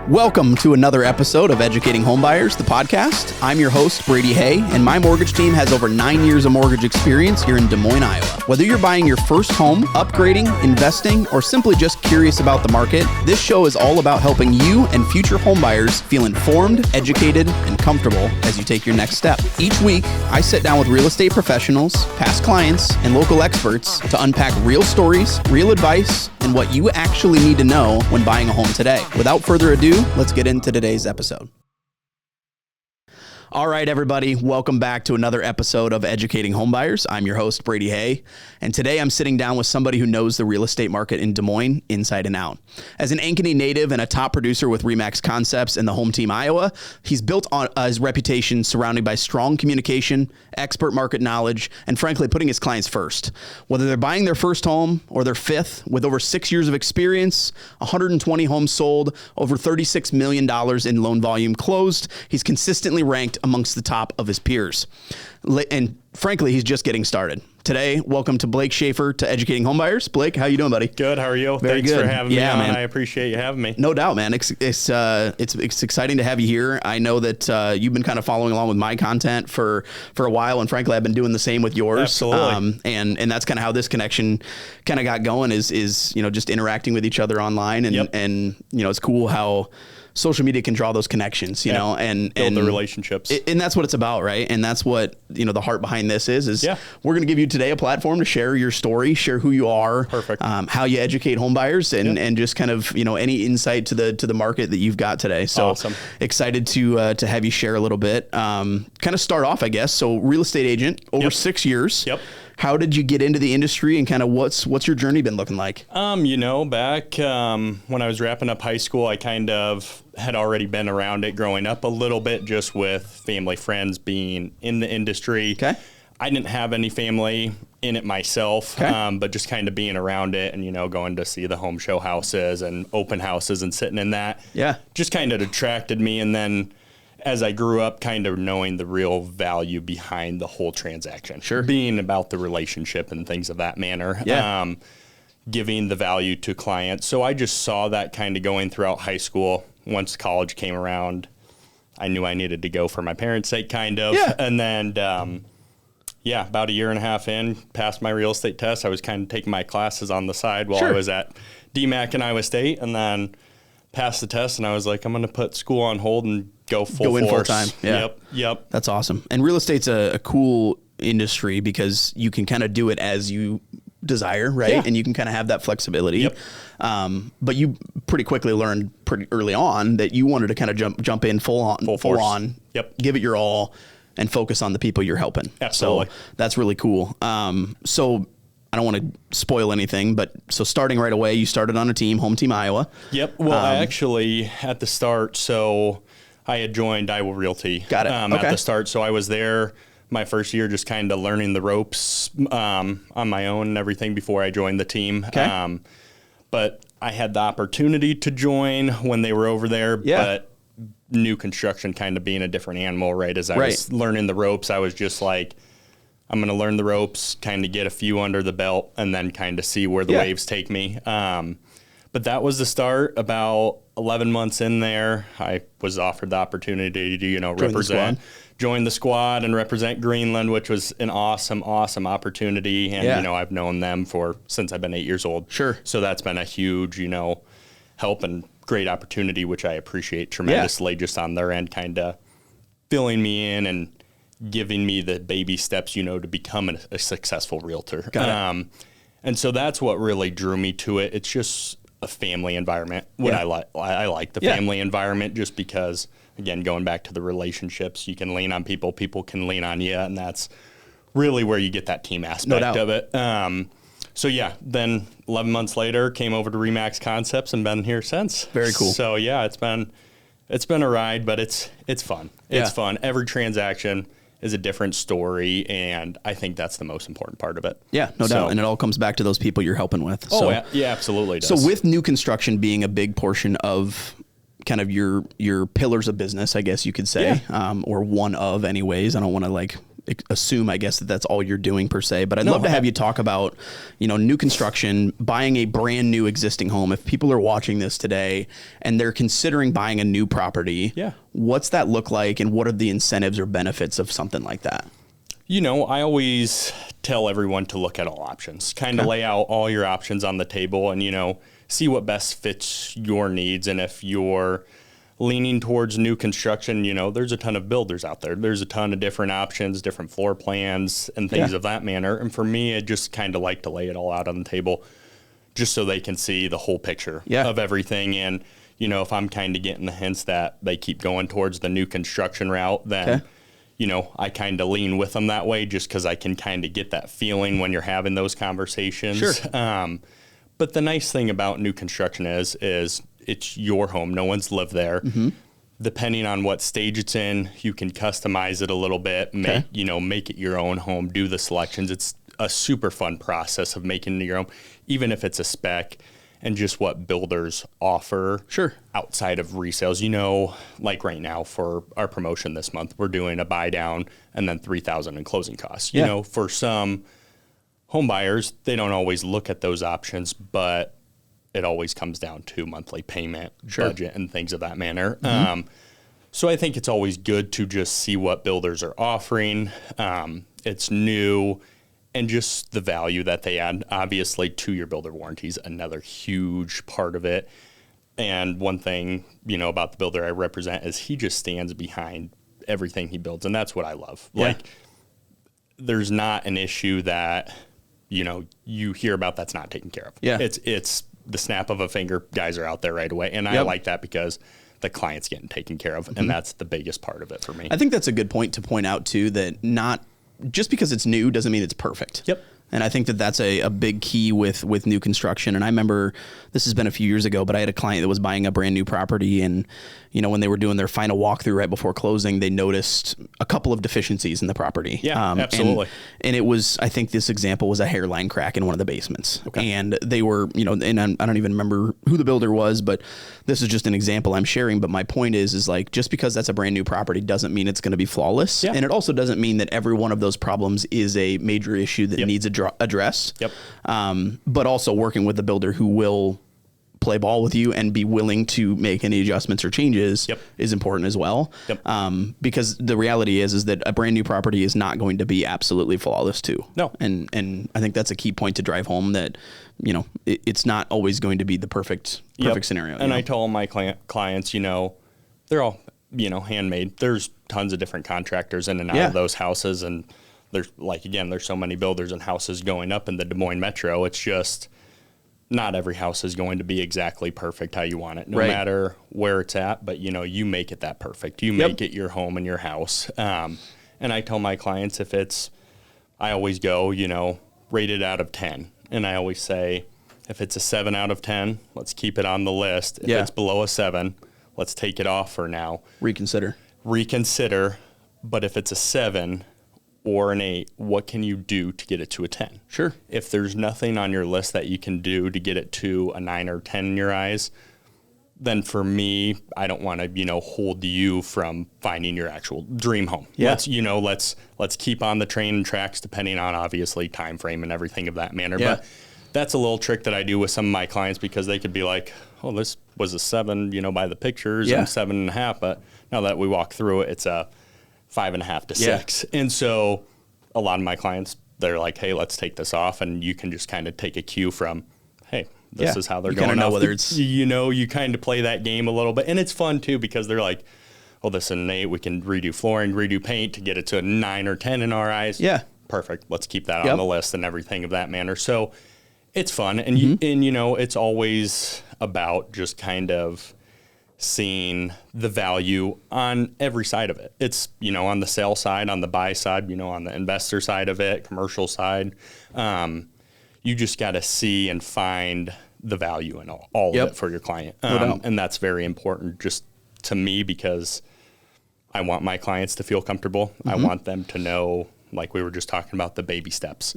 Welcome to another episode of Educating Homebuyers, the podcast. I'm your host, Brady Hay, and my mortgage team has over 9 years of mortgage experience here in Des Moines, Iowa. Whether you're buying your first home, upgrading, investing, or simply just curious about the market, this show is all about helping you and future homebuyers feel informed, educated, and comfortable as you take your next step. Each week, I sit down with real estate professionals, past clients, and local experts to unpack real stories, real advice, and what you actually need to know when buying a home today. Without further ado, let's get into today's episode. All right, everybody, welcome back to another episode of Educating Homebuyers. I'm your host, Brady Hay, and today I'm sitting down with somebody who knows the real estate market in Des Moines inside and out. As an Ankeny native and a top producer with RE/MAX Concepts and the Home Team Iowa, he's built on his reputation surrounded by strong communication, expert market knowledge, and frankly, putting his clients first. Whether they're buying their first home or their fifth, with over 6 years of experience, 120 homes sold, over $36 million in loan volume closed, he's consistently ranked amongst the top of his peers. And frankly, he's just getting started. Today, welcome to Blake Shaffer to Educating Homebuyers. Blake, how you doing, buddy? Good. How are you? Very Thanks good. for having me on. Man. I appreciate you having me. No doubt, man. It's exciting to have you here. I know that you've been kind of following along with my content for a while, and frankly, I've been doing the same with yours. Absolutely. And that's kind of how this connection kind of got going is just interacting with each other online, and it's cool how social media can draw those connections, you know, and build the relationships. And that's what it's about, right? And that's what, the heart behind this is we're going to give you today a platform to share your story, share who you are, Perfect. How you educate home buyers, and just kind of, any insight to the market that you've got today. So Awesome. Excited to have you share a little bit, kind of start off, I guess. So real estate agent over 6 years. Yep. How did you get into the industry, and kind of what's your journey been looking like? Back when I was wrapping up high school, I kind of had already been around it growing up a little bit, just with family, friends being in the industry. Okay. I didn't have any family in it myself, Okay. but just kind of being around it and, going to see the home show houses and open houses and sitting in that. Yeah. Just kind of attracted me. And then as I grew up, kind of knowing the real value behind the whole transaction. Sure. Being about the relationship and things of that manner. Yeah. Giving the value to clients. So I just saw that kind of going throughout high school. Once college came around, I knew I needed to go for my parents' sake, kind of. Yeah. And then, about a year and a half in, passed my real estate test. I was kind of taking my classes on the side while I was at DMAC in Iowa State, and then passed the test, and I was like, I'm going to put school on hold and go in full time. Yeah. Yep. That's awesome. And real estate's a cool industry because you can kind of do it as you desire, right? Yeah. And you can kind of have that flexibility. Yep. But you pretty quickly learned pretty early on that you wanted to kind of jump in full on, Yep. give it your all, and focus on the people you're helping. Absolutely. So that's really cool. So I don't want to spoil anything, but so starting right away, you started on a team, Home Team Iowa. Yep. Well, I actually, at the start, so I had joined Iowa Realty. Got it. Okay. At the start. So I was there my first year, just kind of learning the ropes on my own and everything before I joined the team. Okay. But I had the opportunity to join when they were over there. Yeah. But new construction kind of being a different animal, right? As I was learning the ropes, I was just like, I'm going to learn the ropes, kind of get a few under the belt, and then kind of see where the waves take me. But that was the start. About 11 months in there, I was offered the opportunity to, join the squad and represent Greenland, which was an awesome opportunity. And, I've known them since I've been 8 years old. Sure. So that's been a huge, help and great opportunity, which I appreciate tremendously, just on their end, kind of filling me in and giving me the baby steps, to become a successful realtor. Got it. And so that's what really drew me to it. It's just a family environment. I like the family environment just because, again, going back to the relationships, you can lean on people, people can lean on you, and that's really where you get that team aspect of it. Then 11 months later, came over to RE/MAX Concepts and been here since. Very cool. So it's been a ride, but it's fun. It's fun. Every transaction is a different story, and I think that's the most important part of it. Yeah, no doubt. And it all comes back to those people you're helping with. Absolutely does. So with new construction being a big portion of kind of your pillars of business, I guess you could say, or one of anyways. I don't want to assume, I guess, that that's all you're doing per se, but I'd love to have you talk about, new construction, buying a brand new existing home. If people are watching this today and they're considering buying a new property, what's that look like, and what are the incentives or benefits of something like that? I always tell everyone to look at all options, kind of lay out all your options on the table and, see what best fits your needs. And if you're leaning towards new construction, there's a ton of builders out there. There's a ton of different options, different floor plans and things of that manner. And for me, I just kind of like to lay it all out on the table just so they can see the whole picture of everything. And, if I'm kind of getting the hints that they keep going towards the new construction route, then, I kind of lean with them that way just because I can kind of get that feeling when you're having those conversations. Sure. But the nice thing about new construction is it's your home. No one's lived there. Mm-hmm. Depending on what stage it's in, you can customize it a little bit, make it your own home, do the selections. It's a super fun process of making it your own, even if it's a spec and just what builders offer outside of resales. Like right now for our promotion this month, we're doing a buy down and then $3,000 in closing costs. For some home buyers, they don't always look at those options, but it always comes down to monthly payment, budget, and things of that manner. Mm-hmm. So I think it's always good to just see what builders are offering. It's new, and just the value that they add. Obviously, 2-year builder warranties, another huge part of it. And one thing, about the builder I represent is he just stands behind everything he builds, and that's what I love. Like, there's not an issue that, you hear about that's not taken care of. It's the snap of a finger, guys are out there right away. And I like that because the client's getting taken care of. And that's the biggest part of it for me. I think that's a good point to point out too, that not just because it's new doesn't mean it's perfect. And I think that that's a big key with new construction. And I remember, this has been a few years ago, but I had a client that was buying a brand new property, and when they were doing their final walkthrough right before closing, they noticed a couple of deficiencies in the property. Absolutely. And it was, I think this example was a hairline crack in one of the basements. And they were, and I don't even remember who the builder was, but this is just an example I'm sharing. But my point is like, just because that's a brand new property doesn't mean it's going to be flawless. And it also doesn't mean that every one of those problems is a major issue that needs addressed. But also working with the builder who will play ball with you and be willing to make any adjustments or changes is important as well. Because the reality is that a brand new property is not going to be absolutely flawless too. And I think that's a key point to drive home, that, it's not always going to be the perfect scenario. And I tell all my clients, they're all, handmade. There's tons of different contractors in and out of those houses. And there's there's so many builders and houses going up in the Des Moines metro. It's just, not every house is going to be exactly perfect how you want it, no matter where it's at. But, you make it that perfect. You make it your home and your house. And I tell my clients, I always go, rated out of 10. And I always say, if it's a 7 out of 10, let's keep it on the list. If it's below a 7, let's take it off for now. Reconsider. But if it's a 7 or an 8, what can you do to get it to a 10? If there's nothing on your list that you can do to get it to a 9 or 10 in your eyes, then for me, I don't want to, hold you from finding your actual dream home. Let's keep on the train and tracks, depending on obviously time frame and everything of that manner. But that's a little trick that I do with some of my clients, because they could be like, oh, this was a 7, by the pictures, and 7.5. But now that we walk through it, it's a 5.5 to 6. And so a lot of my clients, they're like, hey, let's take this off. And you can just kind of take a cue from, hey, this is how they're going. Know whether it's, you kind of play that game a little bit. And it's fun too, because they're like, oh, this is an 8. We can redo flooring, redo paint to get it to a 9 or 10 in our eyes. Perfect. Let's keep that on the list and everything of that manner. So it's fun. And, it's always about just kind of seeing the value on every side of it. It's, on the sale side, on the buy side, on the investor side of it, commercial side. You just got to see and find the value in all of it for your client. And that's very important just to me, because I want my clients to feel comfortable. I want them to know, like we were just talking about, the baby steps.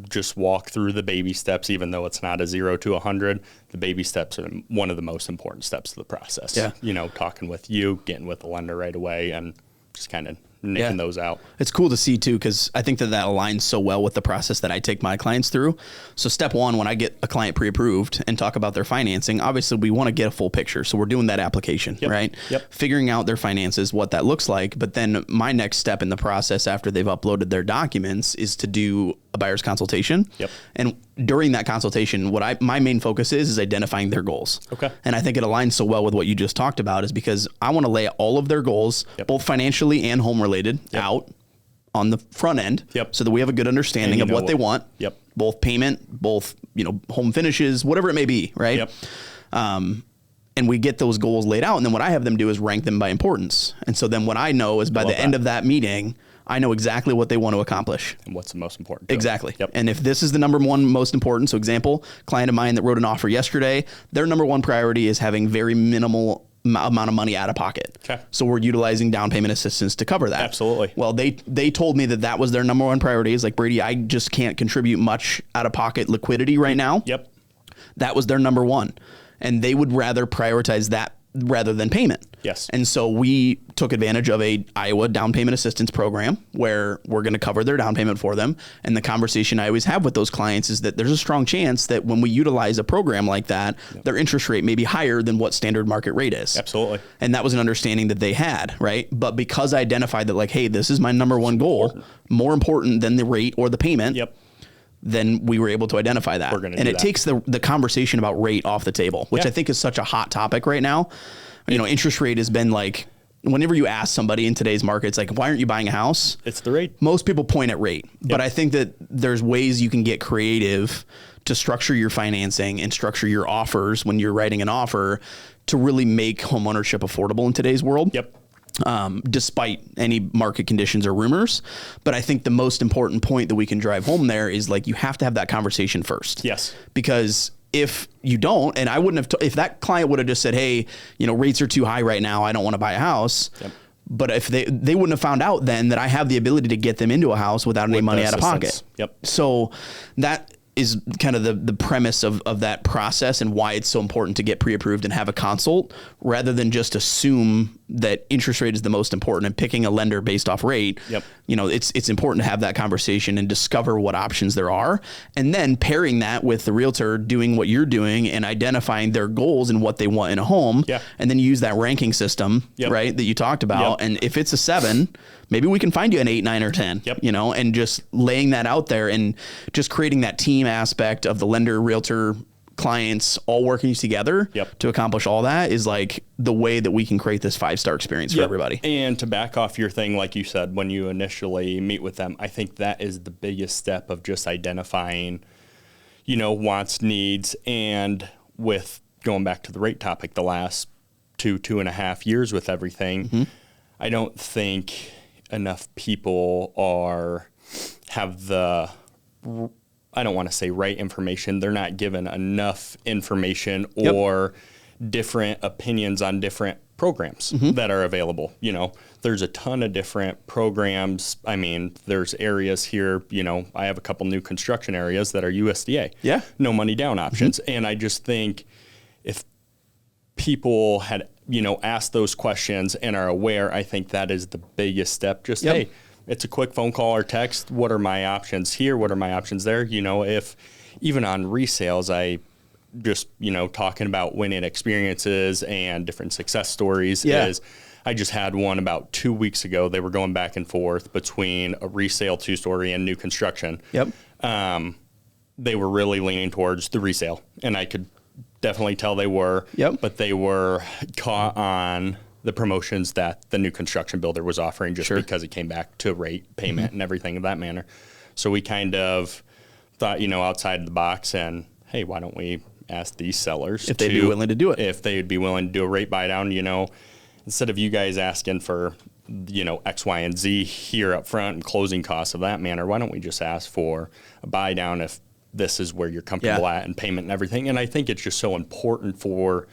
Just walk through the baby steps, even though it's not a 0 to 100. The baby steps are one of the most important steps of the process. Talking with you, getting with the lender right away, and just kind of nicking those out. It's cool to see too, because I think that aligns so well with the process that I take my clients through. So step one, when I get a client pre-approved and talk about their financing, obviously we want to get a full picture. So we're doing that application, right? Figuring out their finances, what that looks like. But then my next step in the process after they've uploaded their documents is to do a buyer's consultation. And during that consultation, my main focus is identifying their goals. And I think it aligns so well with what you just talked about, is because I want to lay all of their goals, both financially and home related, out on the front end, so that we have a good understanding of what they want, both payment, both, home finishes, whatever it may be, right? And we get those goals laid out. And then what I have them do is rank them by importance. And so then what I know is by the end of that meeting, I know exactly what they want to accomplish. And what's the most important. Exactly. And if this is the number one most important, so example, client of mine that wrote an offer yesterday, their number one priority is having very minimal amount of money out of pocket. So we're utilizing down payment assistance to cover that. Absolutely. Well, they told me that was their number one priority. Is like, Brady, I just can't contribute much out of pocket liquidity right now. That was their number one. And they would rather prioritize that rather than payment. And so we took advantage of a Iowa down payment assistance program where we're going to cover their down payment for them. And the conversation I always have with those clients is that there's a strong chance that when we utilize a program like that, their interest rate may be higher than what standard market rate is. And that was an understanding that they had, right? But because I identified that, like, hey, this is my number one goal, more important than the rate or the payment, then we were able to identify that. And it takes the conversation about rate off the table, which I think is such a hot topic right now. Interest rate has been like, whenever you ask somebody in today's market, it's like, why aren't you buying a house? It's the rate. Most people point at rate, but I think that there's ways you can get creative to structure your financing and structure your offers when you're writing an offer to really make homeownership affordable in today's world. Despite any market conditions or rumors. But I think the most important point that we can drive home there is, like, you have to have that conversation first. Because if you don't, and I wouldn't have, if that client would have just said, hey, rates are too high right now, I don't want to buy a house. But if they wouldn't have found out then that I have the ability to get them into a house without any money out of pocket. So that is kind of the premise of that process and why it's so important to get pre-approved and have a consult rather than just assume that interest rate is the most important and picking a lender based off rate. It's important to have that conversation and discover what options there are. And then pairing that with the realtor doing what you're doing and identifying their goals and what they want in a home. And then use that ranking system, right, that you talked about. And if it's a 7, maybe we can find you an 8, 9, or 10, and just laying that out there and just creating that team aspect of the lender, realtor, clients all working together to accomplish all that is like the way that we can create this 5-star experience for everybody. And to back off your thing, like you said, when you initially meet with them, I think that is the biggest step of just identifying, wants, needs. And with going back to the rate topic, the last 2.5 years with everything, I don't think enough people have the, I don't want to say right information. They're not given enough information or different opinions on different programs that are available. There's a ton of different programs. I mean, there's areas here, I have a couple new construction areas that are USDA. No money down options. And I just think if people had, asked those questions and are aware, I think that is the biggest step. Just, hey, it's a quick phone call or text. What are my options here? What are my options there? If even on resales, I just, talking about winning experiences and different success stories is I just had one about 2 weeks ago. They were going back and forth between a resale 2-story and new construction. They were really leaning towards the resale, and I could definitely tell they were, but they were caught on the promotions that the new construction builder was offering just because it came back to rate, payment, and everything of that manner. So we kind of thought, outside the box and, hey, why don't we ask these sellers if they'd be willing to do it? If they'd be willing to do a rate buy down, instead of you guys asking for, X, Y, and Z here up front and closing costs of that manner, why don't we just ask for a buy down if this is where you're comfortable at and payment and everything. And I think it's just so important for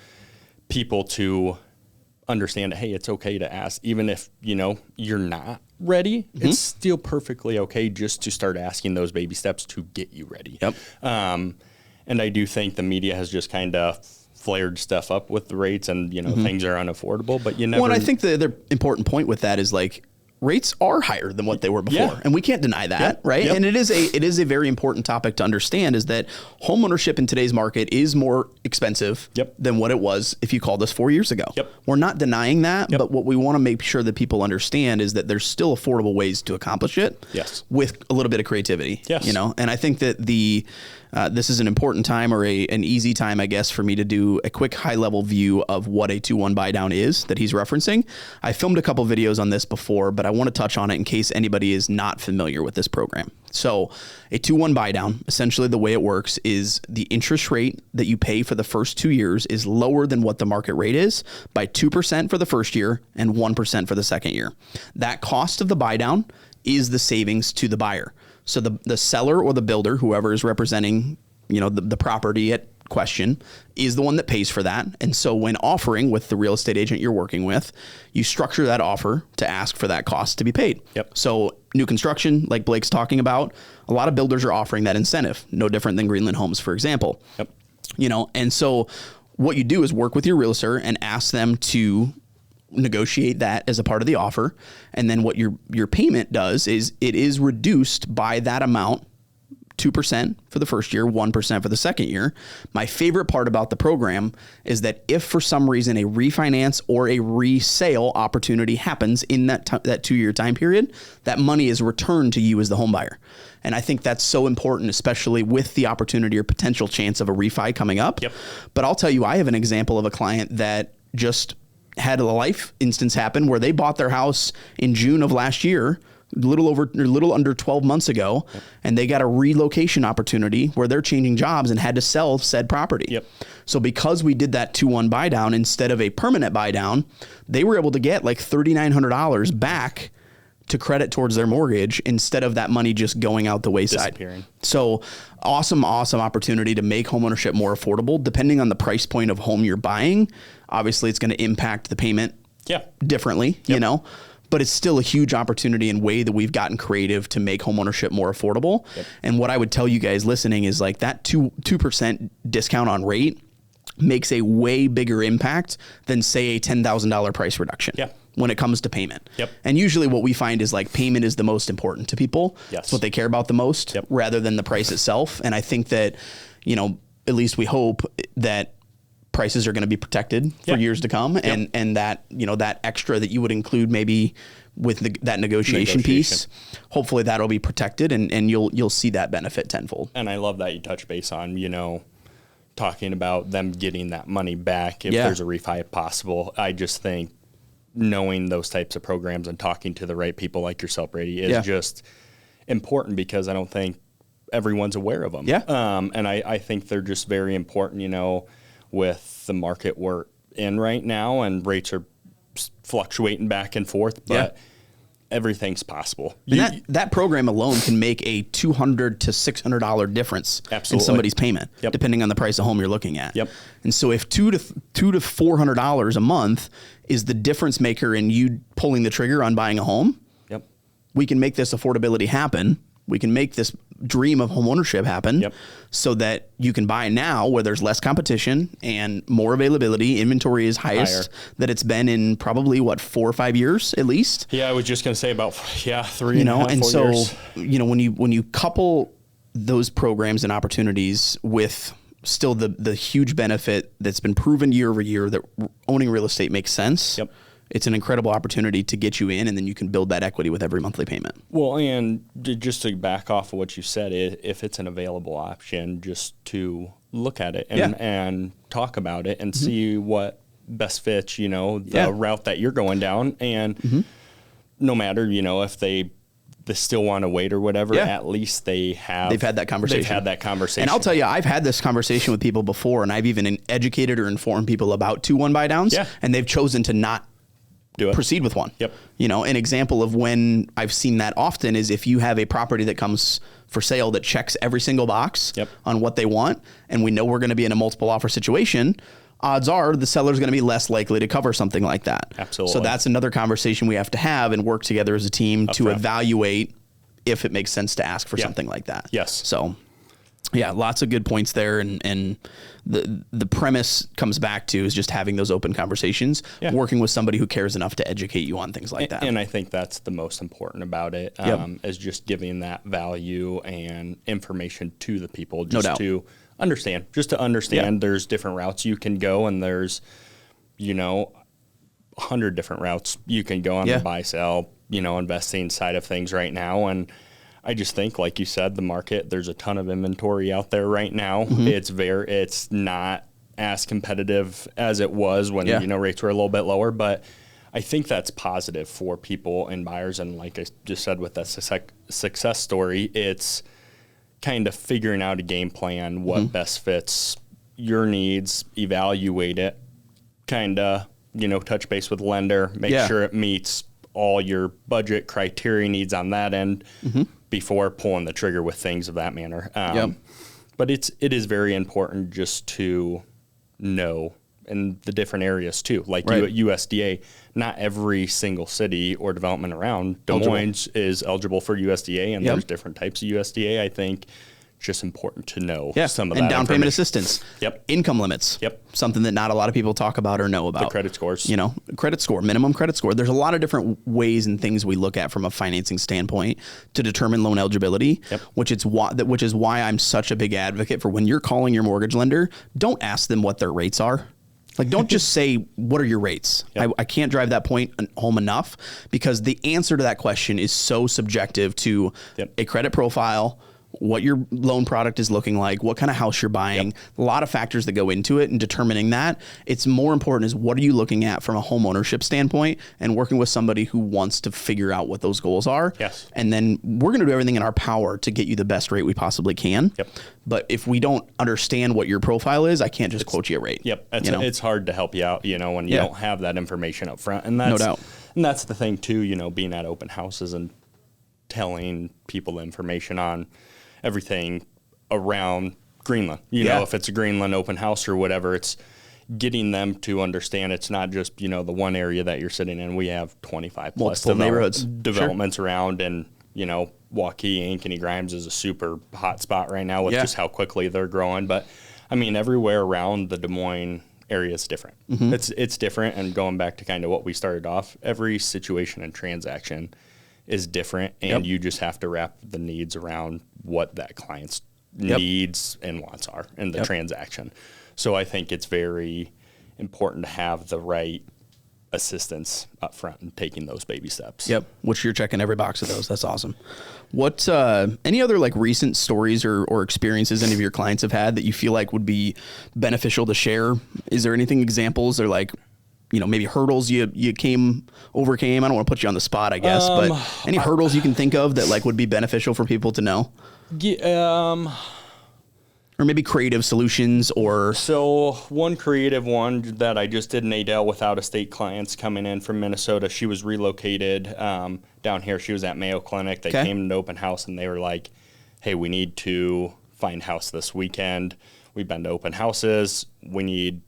people to understand, hey, it's okay to ask, even if, you're not ready, it's still perfectly okay just to start asking those baby steps to get you ready. And I do think the media has just kind of flared stuff up with the rates and, things are unaffordable, but you never. Well, and I think the other important point with that is like, rates are higher than what they were before. Yeah. And we can't deny that, Yep. right? Yep. And it is a very important topic to understand, is that homeownership in today's market is more expensive Yep. than what it was if you called us 4 years ago. Yep. We're not denying that, Yep. but what we want to make sure that people understand is that there's still affordable ways to accomplish it. Yes. With a little bit of creativity. Yes. You know, and I think that this is an important time, or an easy time, I guess, for me to do a quick high level view of what a 2-1 buy down is that he's referencing. I filmed a couple videos on this before, but I want to touch on it in case anybody is not familiar with this program. So a 2-1 buy down, essentially the way it works is the interest rate that you pay for the first 2 years is lower than what the market rate is by 2% for the first year and 1% for the second year. That cost of the buy down is the savings to the buyer. So the seller or the builder, whoever is representing, you know, the property at question, is the one that pays for that. And so when offering with the real estate agent you're working with, you structure that offer to ask for that cost to be paid. Yep. So new construction, like Blake's talking about, a lot of builders are offering that incentive, no different than Greenland Homes, for example. Yep. You know, and so what you do is work with your realtor and ask them to negotiate that as a part of the offer. And then what your payment does is it is reduced by that amount, 2% for the first year, 1% for the second year. My favorite part about the program is that if for some reason a refinance or a resale opportunity happens in that 2-year time period, that money is returned to you as the home buyer. And I think that's so important, especially with the opportunity or potential chance of a refi coming up. Yep. But I'll tell you, I have an example of a client that just had a life instance happen where they bought their house in June of last year, a little under 12 months ago, and they got a relocation opportunity where they're changing jobs and had to sell said property. Yep. So because we did that 2-1 buy down instead of a permanent buy down, they were able to get like $3,900 back to credit towards their mortgage instead of that money just going out the wayside. Disappearing. So awesome opportunity to make homeownership more affordable depending on the price point of home you're buying. Obviously, it's going to impact the payment differently, you know, but it's still a huge opportunity and way that we've gotten creative to make homeownership more affordable. Yep. And what I would tell you guys listening is like that 2% discount on rate makes a way bigger impact than, say, a $10,000 price reduction. Yeah. When it comes to payment. Yep. And usually what we find is like payment is the most important to people. Yes. It's what they care about the most rather than the price itself. And I think that, you know, at least we hope that prices are going to be protected for years to come. And that, you know, that extra that you would include maybe with that negotiation piece, hopefully that'll be protected and you'll see that benefit tenfold. And I love that you touch base on, you know, talking about them getting that money back if there's a refi possible. I just think knowing those types of programs and talking to the right people like yourself, Brady, is just important because I don't think everyone's aware of them. Yeah. And I think they're just very important, you know, with the market we're in right now and rates are fluctuating back and forth, but everything's possible. And that program alone can make a $200 to $600 difference in somebody's payment, depending on the price of home you're looking at. Yep. And so if $200 to $400 a month is the difference maker in you pulling the trigger on buying a home, we can make this affordability happen. We can make this dream of homeownership happen so that you can buy now where there's less competition and more availability. Inventory is highest that it's been in probably 4 or 5 years at least. Yeah, I was just going to say about 3 you and know, a half, and 4 so years. You know, when you couple those programs and opportunities with still the huge benefit that's been proven year over year that owning real estate makes sense. It's an incredible opportunity to get you in, and then you can build that equity with every monthly payment. Well, and just to back off of what you said, if it's an available option, just to look at it and talk about it and see what best fits, you know, the route that you're going down. And no matter, you know, if they still want to wait or whatever, at least they've had that conversation. And I'll tell you, I've had this conversation with people before, and I've even educated or informed people about 2-1 buy downs, and they've chosen to not proceed with one. You know, an example of when I've seen that often is if you have a property that comes for sale that checks every single box on what they want, and we know we're going to be in a multiple offer situation, odds are the seller's going to be less likely to cover something like that. Absolutely. So that's another conversation we have to have and work together as a team to evaluate if it makes sense to ask for something like that. Yes. So Yeah, lots of good points there, and the premise comes back to is just having those open conversations, working with somebody who cares enough to educate you on things like that. And I think that's the most important about it, is just giving that value and information to the people, just to understand. There's different routes you can go, and there's 100 different routes you can go on the buy, sell, investing side of things right now. And I just think, like you said, the market, there's a ton of inventory out there right now. It's not as competitive as it was when, rates were a little bit lower, but I think that's positive for people and buyers. And like I just said, with that success story, it's kind of figuring out a game plan, what best fits your needs, evaluate it, kind of, touch base with the lender, make sure it meets all your budget criteria needs on that end before pulling the trigger with things of that manner. But it is very important just to know in the different areas too. Like USDA, not every single city or development around Des Moines is eligible for USDA, and there's different types of USDA. I think just important to know some of that. And down payment assistance. Income limits. Something that not a lot of people talk about or know about. The credit scores. Credit score, minimum credit score. There's a lot of different ways and things we look at from a financing standpoint to determine loan eligibility, which is why I'm such a big advocate for when you're calling your mortgage lender, don't ask them what their rates are. Like, don't just say, what are your rates? I can't drive that point home enough, because the answer to that question is so subjective to a credit profile, what your loan product is looking like, what kind of house you're buying, a lot of factors that go into it, and determining that. It's more important is what are you looking at from a home ownership standpoint, and working with somebody who wants to figure out what those goals are. And then we're going to do everything in our power to get you the best rate we possibly can. But if we don't understand what your profile is, I can't just quote you a rate. It's hard to help you out, when you don't have that information up front. And that's, no doubt. And that's the thing too, being at open houses and telling people information on everything around Greenland. If it's a Greenland open house or whatever, it's getting them to understand it's not just, the one area that you're sitting in. We have 25 plus neighborhoods developments around, and, Waukee, Ankeny, Grimes is a super hot spot right now with just how quickly they're growing. But I mean, everywhere around the Des Moines area is different. It's different. And going back to kind of what we started off, every situation and transaction is different, and you just have to wrap the needs around what that client's needs and wants are in the transaction. So I think it's very important to have the right assistance up front and taking those baby steps. Which you're checking every box of those. That's awesome. What any other like recent stories or experiences any of your clients have had that you feel like would be beneficial to share? Is there anything, examples, or like, maybe hurdles you overcame? I don't want to put you on the spot, I guess, but any hurdles you can think of that like would be beneficial for people to know? Or maybe creative solutions or... So one creative one that I just did in Adel with out-of-state clients coming in from Minnesota. She was relocated down here. She was at Mayo Clinic. They came to an open house, and they were like, hey, we need to find a house this weekend. We've been to open houses. We need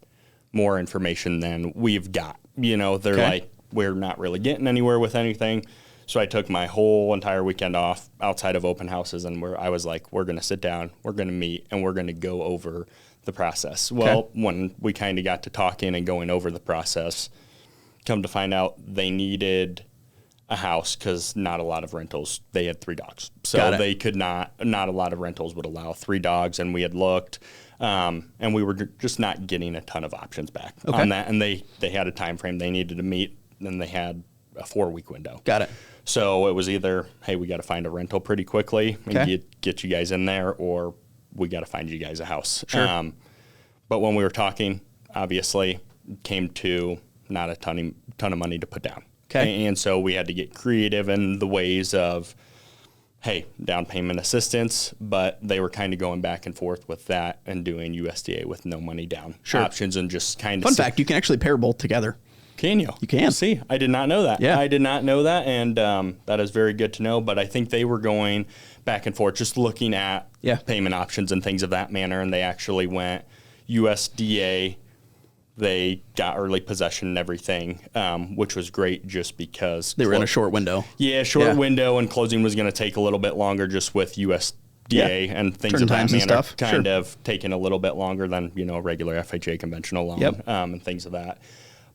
more information than we've got. They're like, we're not really getting anywhere with anything. So I took my whole entire weekend off outside of open houses, and I was like, we're going to sit down, we're going to meet, and we're going to go over the process. Well, when we kind of got to talking and going over the process, come to find out they needed a house because not a lot of rentals. They had 3 dogs. So they could not a lot of rentals would allow 3 dogs, and we had looked. And we were just not getting a ton of options back on that. And they had a time frame they needed to meet, and they had a 4-week window. So it was either, hey, we got to find a rental pretty quickly and get you guys in there, or we got to find you guys a house. But when we were talking, obviously, came to not a ton of money to put down. And so we had to get creative in the ways of, hey, down payment assistance, but they were kind of going back and forth with that and doing USDA with no money down options, and just kind of... Fun fact, you can actually pair both together. Can you? You can. See, I did not know that. I did not know that, and that is very good to know, but I think they were going back and forth, just looking at payment options and things of that manner, and they actually went USDA. They got early possession and everything, which was great just because... They were in a short window. Short window, and closing was going to take a little bit longer just with USDA USDA and things Certain of that times and manner stuff. kind of taking a little bit longer than, you know, a regular FHA conventional loan, and things of that.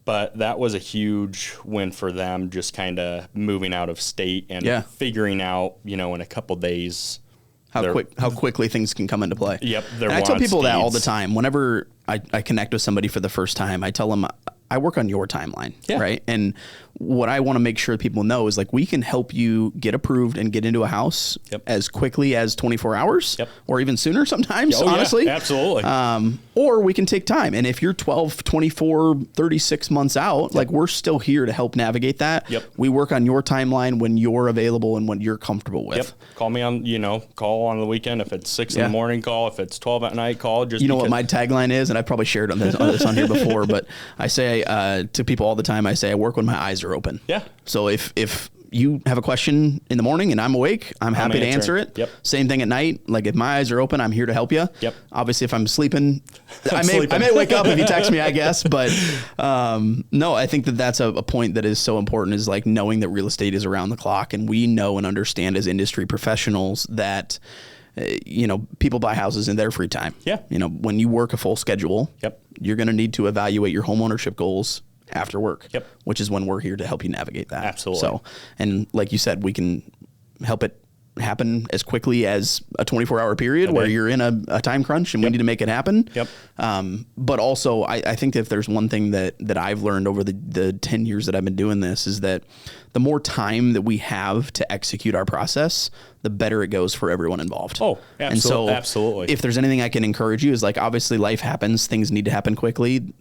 But that was a huge win for them, just kind of moving out of state and figuring out, you know, in a couple days how quickly things can come into play. Yep. And I tell people that all the time. Whenever I connect with somebody for the first time, I tell them I work on your timeline, right? And what I want to make sure people know is like we can help you get approved and get into a house as quickly as 24 hours or even sooner sometimes, honestly. Yeah, absolutely. Or we can take time. And if you're 12, 24, 36 months out, like we're still here to help navigate that. We work on your timeline when you're available and when you're comfortable with. Call me on, you know, call on the weekend. If it's 6 in the morning, call. If it's 12 at night, call. Just you know what my tagline is, and I've probably shared on this on here before, but I say to people all the time, I say I work when my eyes are open. Yeah. So if you have a question in the morning and I'm awake, I'm happy to answer it. Same thing at night. Like if my eyes are open, I'm here to help you. Obviously, if I'm sleeping, I may wake up if you text me, I guess. But no, I think that's a point that is so important, is like knowing that real estate is around the clock, and we know and understand as industry professionals that you know, people buy houses in their free time. You know, when you work a full schedule, you're going to need to evaluate your home ownership goals after work, which is when we're here to help you navigate that. Absolutely. So, and like you said, we can help it happen as quickly as a 24-hour period where you're in a time crunch and we need to make it happen. But also, I think that if there's one thing that I've learned over the 10 years that I've been doing this, is that the more time that we have to execute our process, the better it goes for everyone involved. Oh, absolutely. And so absolutely. If there's anything I can encourage you, is like, obviously life happens, things need to happen quickly.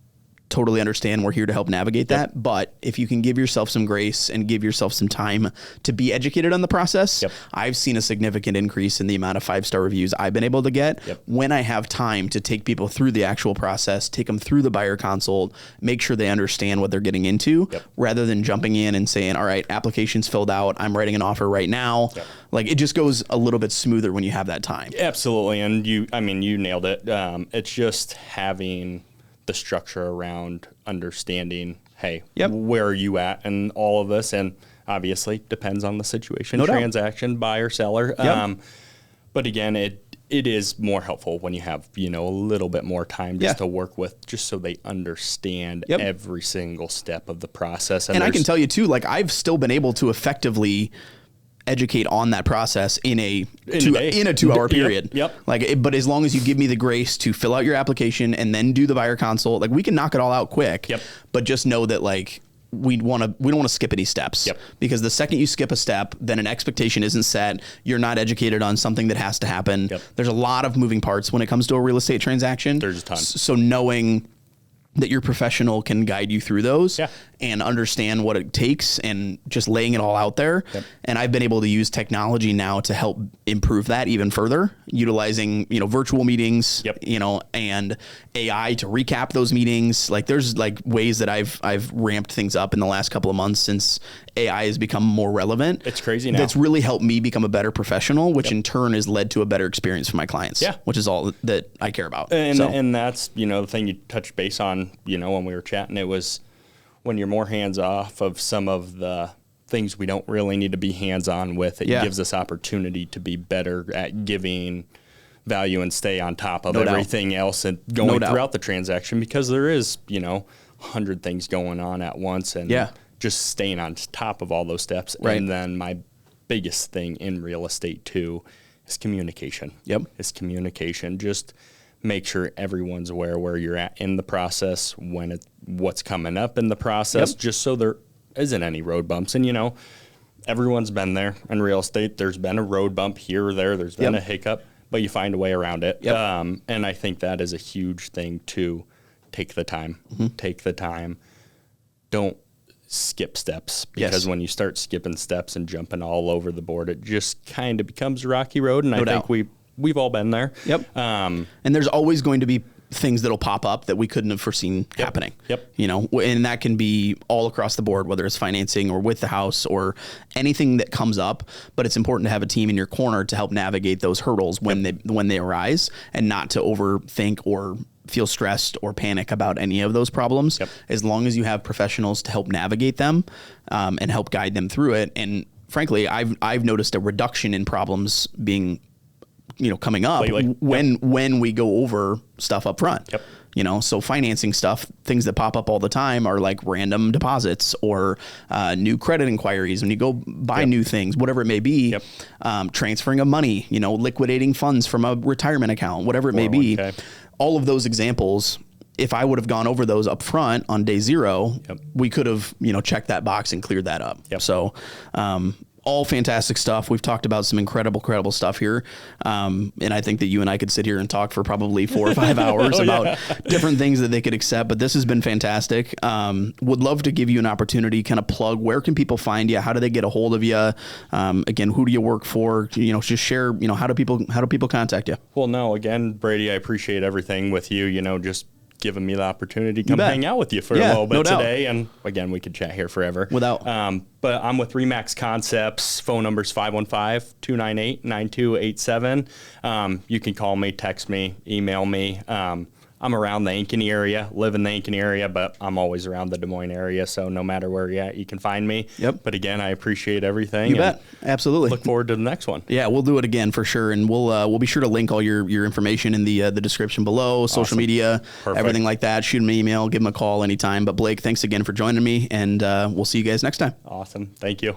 Totally understand. We're here to help navigate that. But if you can give yourself some grace and give yourself some time to be educated on the process, I've seen a significant increase in the amount of 5-star reviews I've been able to get when I have time to take people through the actual process, take them through the buyer consult, make sure they understand what they're getting into, rather than jumping in and saying, all right, application's filled out, I'm writing an offer right now. Like it just goes a little bit smoother when you have that time. Absolutely. And you nailed it. It's just having the structure around understanding, hey, where are you at and all of this? And obviously depends on the situation, transaction, buyer, seller. But again, it is more helpful when you have, you know, a little bit more time just to work with, just so they understand every single step of the process. And I can tell you too, like I've still been able to effectively educate on that process in a 2-hour period. Like, but as long as you give me the grace to fill out your application and then do the buyer consult, like we can knock it all out quick. But just know that like we don't want to skip any steps, because the second you skip a step, then an expectation isn't set. You're not educated on something that has to happen. There's a lot of moving parts when it comes to a real estate transaction. There's a ton. So knowing that your professional can guide you through those and understand what it takes, and just laying it all out there. And I've been able to use technology now to help improve that even further, utilizing, you know, virtual meetings, you know, and AI to recap those meetings. Like there's like ways that I've ramped things up in the last couple of months since AI has become more relevant. It's crazy now. That's really helped me become a better professional, which in turn has led to a better experience for my clients, which is all that I care about. And that's, you know, the thing you touched base on, you know, when we were chatting, it was when you're more hands off of some of the things we don't really need to be hands on with, it gives us opportunity to be better at giving value and stay on top of everything else and going throughout the transaction, because there is, you know, 100 things going on at once, and just staying on top of all those steps. And then my biggest thing in real estate too is communication. Is communication. Just make sure everyone's aware where you're at in the process, what's coming up in the process, just so there isn't any road bumps. And, you know, everyone's been there in real estate. There's been a road bump here or there. There's been a hiccup, but you find a way around it. And I think that is a huge thing to take the time. Take the time. Don't skip steps, because when you start skipping steps and jumping all over the board, it just kind of becomes a rocky road. And I think we've all been there. And there's always going to be things that'll pop up that we couldn't have foreseen happening. You know, and that can be all across the board, whether it's financing or with the house or anything that comes up. But it's important to have a team in your corner to help navigate those hurdles when they arise, and not to overthink or feel stressed or panic about any of those problems. As long as you have professionals to help navigate them and help guide them through it. And frankly, I've noticed a reduction in problems being coming up when we go over stuff up front. Yep. So financing stuff, things that pop up all the time are like random deposits or new credit inquiries when you go buy new things, whatever it may be, transferring of money, liquidating funds from a retirement account, whatever it may be. All of those examples, if I would have gone over those up front on day 0, we could have, checked that box and cleared that up. So, all fantastic stuff. We've talked about some incredible stuff here. And I think that you and I could sit here and talk for probably 4 or 5 hours about different things that they could accept, but this has been fantastic. Would love to give you an opportunity, kind of plug, where can people find you? How do they get a hold of you? Again, who do you work for? Just share, how do people contact you? Well, no, again, Brady, I appreciate everything with you, just giving me the opportunity to come hang out with you for a little bit today. And again, we could chat here forever. But I'm with Remax Concepts. Phone number's 515-298-9287. You can call me, text me, email me. I'm around the Ankeny area, live in the Ankeny area, but I'm always around the Des Moines area. So no matter where you're at, you can find me. But again, I appreciate everything. You bet. Absolutely. Look forward to the next one. Yeah, we'll do it again for sure. And we'll be sure to link all your information in the description below, social media, everything like that. Shoot them an email, give them a call anytime. But Blake, thanks again for joining me, and we'll see you guys next time. Awesome. Thank you.